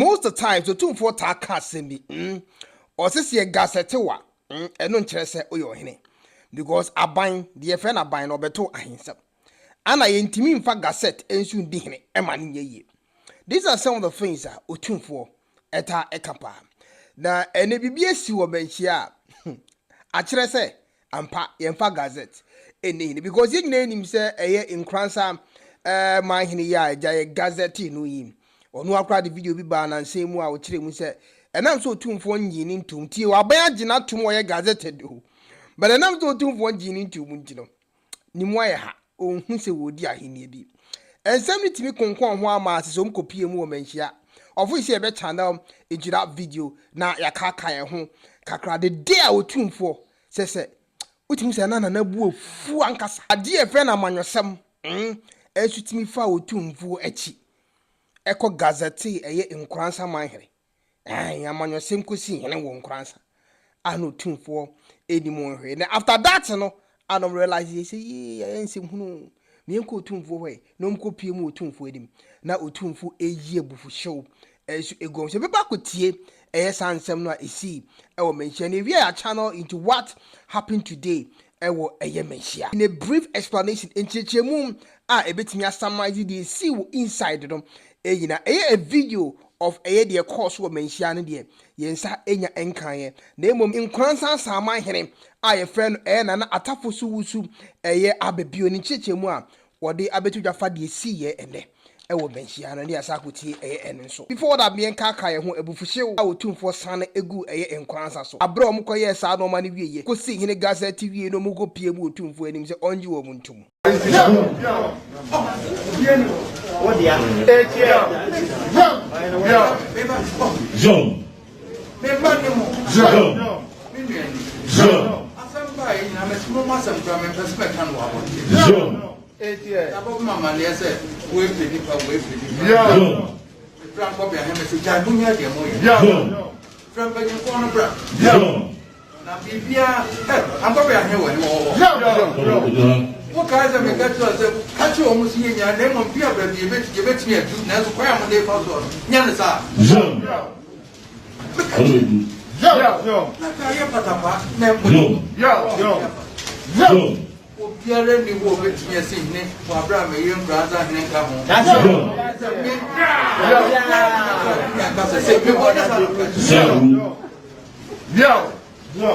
most of the time Otumfuo ta casɛ bi or sisi e gasetewa eno nkyerɛ sɛ oyɛ ɔhene because aban the friend aban no beto ahensɛm ana yɛntimi mfa gaset ensu ndi hene ema ne yie. These are some of the things that Otumfuo eta ekapa na ene bibi esi wo Manhyia a kyerɛ sɛ ampa yɛmfa gazette ene because yɛ nyina nim sɛ ɛyɛ Nkoranza Manhyia agya gazette no yi onu akra de video bi ba na nsɛm mu a wo kyerɛ mu sɛ enam so Otumfuo nyini ntum tie wa ban agina tum wo yɛ gazette do but enam so Otumfuo nyini ntum ntino ni mu ayɛ ha ohun sɛ wodi ahenie bi ensɛm ni timi konkon ho ama asesom kopie mu wo Manhyia ofo isi ebe channel ejira video na yakaka ye ho kakra de day a Otumfuo sɛ utimi sɛ na bu ofu ankasa ade e fɛ na amanyosɛm esutimi fa Otumfuo achi ekɔ gazette eye Nkoranza Manhyia amanyosɛm kosi hene wo Nkoranza ano Otumfuo edimu hwe na after that no anom realize say ensem hunu mienko Otumfuo we no mkopie mu Otumfuo edim na Otumfuo eyi ebufu show esu egom se beba kotie sansem no esi ewo Manhyia na we are channel into what happened today ewo Manhyia in a brief explanation enchechemu a ebetimi summarize the see inside them na a video of the course wo Manhyia no de yensa enya enkan na emom Nkoranza saman hene a ye friend na atafo so wusu abebio ni chechemu a wode abetu dwafa de si ye ene ewo Manhyia no de asakotie ene so before that bien kaka ye ho ebufuhye a Otumfuo san egu Nkoranza so abre o mkoye sa no ma ne wieye ko si hene gazette wie no mu go pie mu Otumfuo enim se onji wo mu ntum Above Mamma, yes, we pretty Frank Bobby, I have a Jabunia, from the corner bra. Now, if you are, I'm probably a new what kinds of a catch you almost here, your name on Pia, but you bet me a two now, where am I for Yanasa? Pierre ni wo betimi asihne wo Abraham yem brother hene ka ho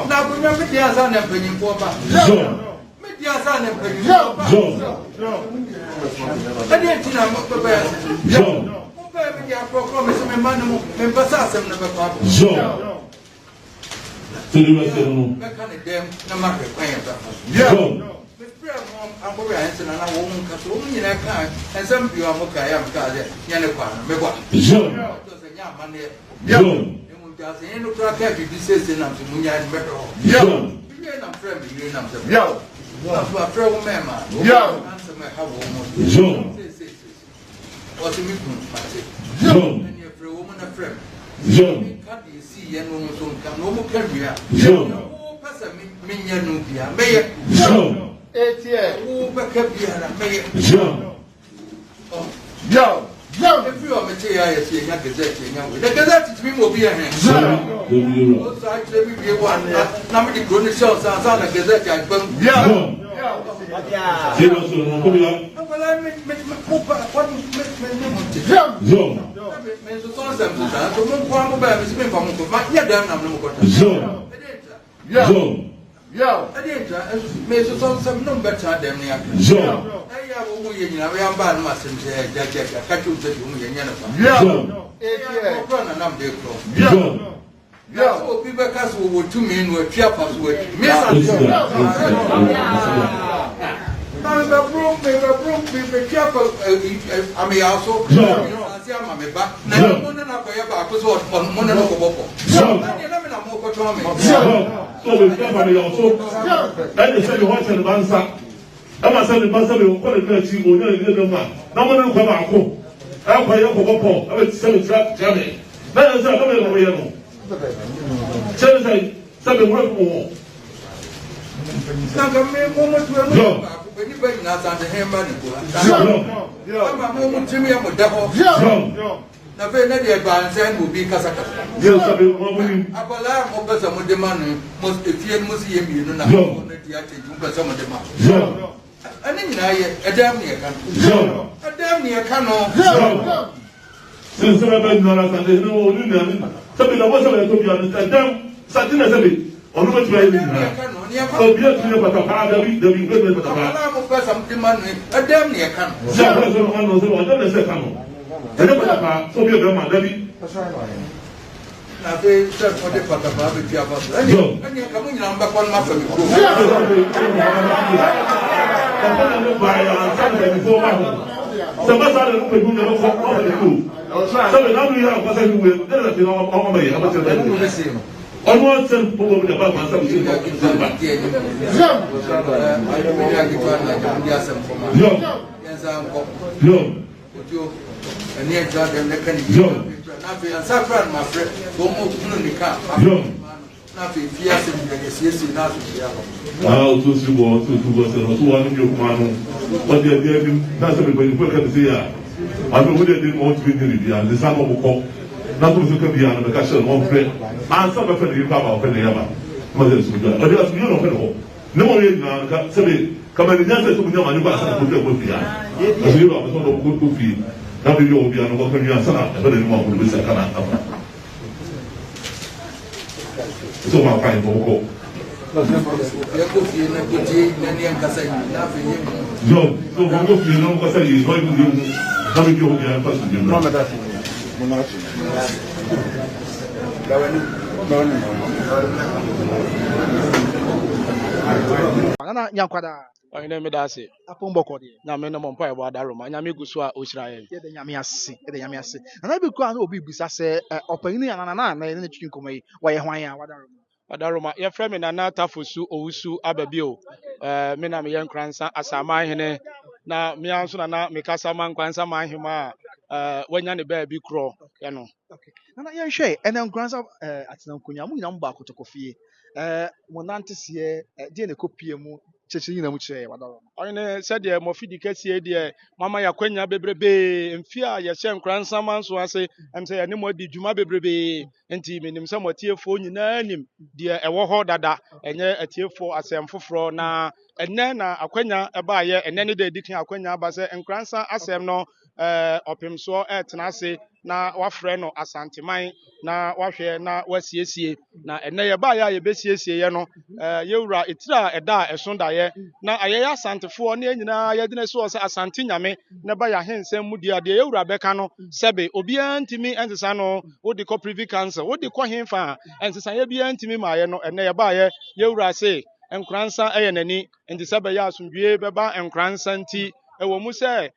na bunya me dia za na panyimfo ba me dia za na panyimfo ba ade tina mo baba ya mo ba me dia program me me man mo me basa asem na be pa me kan dem na ma ke kwan ba I'm going to answer another woman because women can and some of you are okay. I'm going who back up here and make it. Yo, if you are material, you're not gazetting. The gazette will be a hand. So I will be one. Nobody couldn't show some gazette. Yo, I didn't make some no better than me. Yo, I am bad myself. Catch you to yo, people cast over 2 men were chiapas with me. I may also, I'm a back. No, no, I was on Monaco. So we never also. That is why you want to answer. I must say the master will call it to you. No one will come out. I'll pay up for Popo. I will sell a trap, Jamie. That is a coming over here. Tell us, some work more. Anybody not Asantehene. I'm a moment to me. I'm a devil. na fe na de bansen mo bi kasa kasa Yes, sabe, mami. abala mo pesa mo de man mo efie mo si yemi no na mo na dia te mo pesa mo de man Yo. ani nyina ye edam ne ka Yo. edam ne ka no Since I been there, I said, no, you know, sabe, na bosa ba to bi an tadam, satina sabe, onu ba try ni na. So bi an ni pata pa da bi ngbe pata pa. abala mo pesa mo de man edam ne ka no Ja ba so no so, da na se ka no. Ede pata pa, so bi o ma da bi. na fe se mo de pata pa be ti aba ani ka mo nyina mba kon ma fa mi ko Kapana no ba ya, sabe ni fo ma. Sama sa le ko ni no ko ko le ko. Sabe na mi ya ko sa ni we, da na ti no ko ma ya, ba ti da. Onu sen po ko da ba ma sa bi ko ba. Yo. Yo. ani eja dem ne kan Yo. na fe safran ma fre go mo kunu ni ka Yo. na fe fia se mi de siesie na so fia Ah, o tu se no tu wa ni yo kuma no. O de bi na se me ko ni ko ka se ya. A do de mo tu ni bi ya, le sa mo ko. Na tu se ka bi ya na ka se no fre. An sa ba fe ni ka ba fe ni ya ba. Ma de su ga. O de su yo no fe no. Ne mo ye na ka se be ka ma ni nya se su ni ma ni ba sa ko fe ko fi ya. O se yo ba so no ko fi. Na bi yo bi ya no ko fe ni ya sa na e ba de ni mo ko bi sa kana ta. So ma fa ni ko. ya ko fi na ko je na ni an kasa na fe ye Yo, so vamos que não consegue, vai no dia, sabe que eu quero fazer dia. Não, Mama Monachi. Ana nyankwada ɔhene meda ase apombɔkɔ de na me no mɔ mpa ɛbɔ adaroma nyame gu so a ɔhyira yɛn yɛde nyame ase ana bi kura na obi bisa sɛ ɔpanyin anana na ne twin nkɔmɔ yi wɔyɛ hwan ya wadaroma adaroma yɛfrɛ me nana tafosu owusu aba bio me na meyɛ nkransa asamahene na mea nso nana mekasa ma nkransa mahema a wanya ne baabi korɔ ɛno nana yɛnhwɛ ɛnɛ nkuransa atena nkonya mo nyina mo ba akotokɔ fie mo nante seɛ deɛ ne kɔpie mu kyekye nyina mu kyerɛ wadaroma ɔhene sɛdeɛ mɔfidi kɛsie deɛ mama yɛakwanya bebrebee mfie a yɛhyɛ nkransa ma nso ase ɛm sɛ yɛne mɔ adi dwuma bebrebee nti menim sɛ mɔtiefoɔ nyinaa nim deɛ ɛwɔ hɔ dada ɛnyɛ atiefoɔ asɛm foforɔ na ɛnɛ na akwanya ɛbaayɛ ɛnɛ ne da edi kan akwanya aba sɛ nkransa asɛm no ɔpemsoɔ ɛtena ase na wafrɛ no asanteman na wahwɛ na wasiesie na ɛnɛ yɛbaayɛ a yɛbɛsiesie yɛ no yɛwura etiri a ɛda a ɛso daeɛ na ayɛyɛ asantefoɔ ne nyinaa yɛde ne so wɔ sɛ asante nyame na ba yɛ ahensɛm mu deɛ yɛwura bɛka no sɛbe obiara ntumi ɛnsesa no wode kɔ privy council wode kɔ hemfa a ɛnsesaeɛ biara ntumi maayɛ no ɛnɛ yɛbaayɛ yɛwura se nkransa ɛyɛ n'ani nti sɛ bɛyɛ asomdwie bɛba nkransa nti ɛwɔ mu sɛ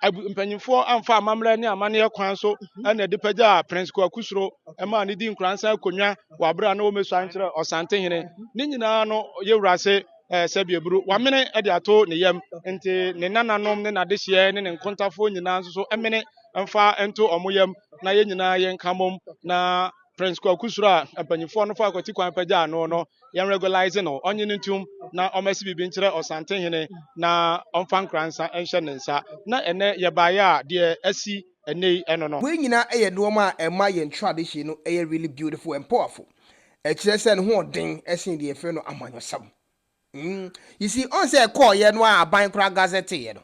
mpanyinfoɔ amfa amammerɛ ne amanneɛ kwan so ɛna de pagya prince kwakusuro ɛma ne di nkransa akonnwa wɔ abere a na wɔmɛsua nkyerɛ ɔsantehene ne nyinaa no yɛwura se sɛbieburu wamene de ato ne yam nti ne nananom ne n'adehyeɛ ne ne nkontafoɔ nyinaa nso so ɛmene mfa nto ɔmo yam na yɛn nyinaa yɛnka mom na prince kwakusuro a mpanyinfoɔ no fa akɔti kwan pagya ano no yɛn regularize no ɔnye ne ntum na ɔmɛsi bibi nkyerɛ ɔsantehene na ɔmfa nkransa nhyɛ ne nsa na ɛnɛ yɛbaeɛ a deɛ asi ɛnɛ yi ɛno no we nyina ɛyɛ nneɛma a ɛma yɛn tradition no ɛyɛ really beautiful and powerful ɛkyerɛ sɛ ne ho ɔden ɛsen deɛ yɛfrɛ no amanyɔsɛm you see on say call yɛ no a aban kora gazette yɛ no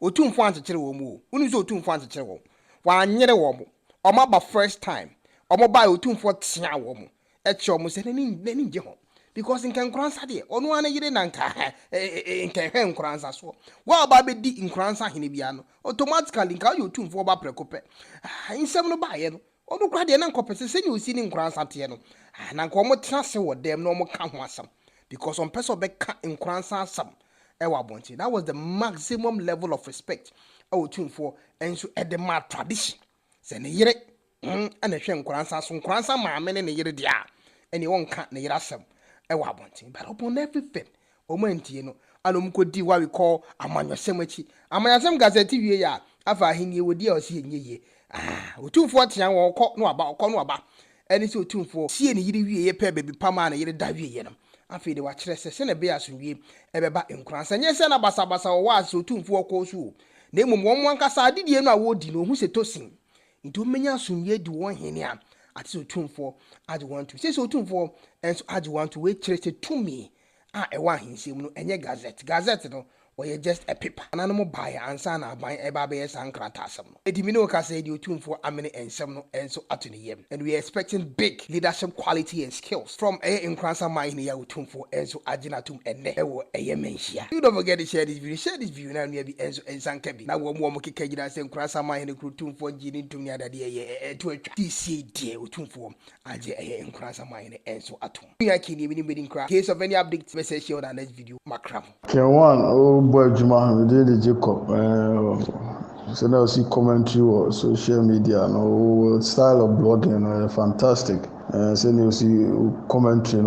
otumfo ankyekere wɔ mu o wonu sɛ otumfo ankyekere wɔ wanyere wɔ mo ɔmo aba first time ɔmo ba otumfo tea wɔ mo ɛkyɛ ɔmo sɛ n'ani gye ho because nkankuransa deɛ ɔno ana yere na nkɛhwɛ nkuransa so wa ba be di nkuransa hene bia no automatically nka yɛ otumfo ba prɛko pɛ nsɛm no ba yɛ no ɔno kora deɛ na nkɔpɛ sɛ ne osi ne nkuransa teɛ no na nka ɔmo tena se wɔ dɛm na ɔmo ka ho asɛm because on person bɛka nkuransa asɛm ɛwɔ abɔnten that was the maximum level of respect ɛwɔ otumfo ɛnso ɛde ma tradition sɛ ne yere ɛna hwɛ nkuransa so nkuransa maame ne ne yere deɛ ɛne wɔn ka ne yere asɛm ɛwɔ abɔnten but upon everything ɔmo antie no alom ko di what we call amanyɔsɛm akyi amanyɔsɛm gazette wie ya afa ahenie wodi a ɔsi enye yie otumfo tea wɔn kɔ no aba ɛne sɛ otumfo sie ne yere wie yɛ pɛ baby pama na yere da wie yɛ no afei de wakyerɛ sɛ sɛ na be asomwie ɛbɛba nkuransa nyɛ sɛ na basabasa wɔ ase otumfo kɔ so na mmom wɔn ankasa adidie no a wɔdi no hu sɛ tosin Into many sumye do one here at so Otumfuo as want to say so Otumfuo and so as want to wait to me. A one him say no enye gazette no or you just a paper anonymous buyer and son buy a baby and kratasam. Edimino ka say the Otumfuo amene and some and so at the and we are expecting big leadership quality and skills from a Nkoranza Manhyia Otumfuo and so aginatum and ne ewo eye Manhyia. You don't forget to share this video now near the enso and sankebi. Now one more kika jina say Nkoranza Manhyia Otumfuo jini tumia da de to DC de Otumfuo aje eye Nkoranza Manhyia and so atum. We are kini meeting crack. Case of any updates message share on the next video. Makram. K1ng, oh boy, Juma, we did the Jacob. So now see commentary or social media, no style of blogging, fantastic. So you see commentary,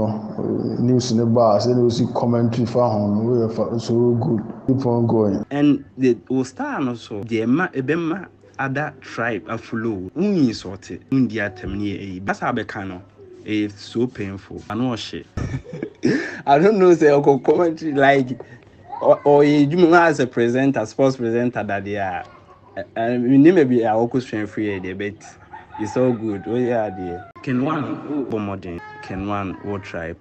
news in the bar. So you see commentary for home, so good. Keep on going. And the Ostar also, the Ebema other tribe a flow. Uni sorted, India terminate. That's how becano. It's so painful. I know shit. I don't know, say, I'll commentary like, or you as a presenter, sports presenter that they are. And we maybe a orchestra free debate. It's all good. Oh, yeah, dear. K1ng, K1ng will try.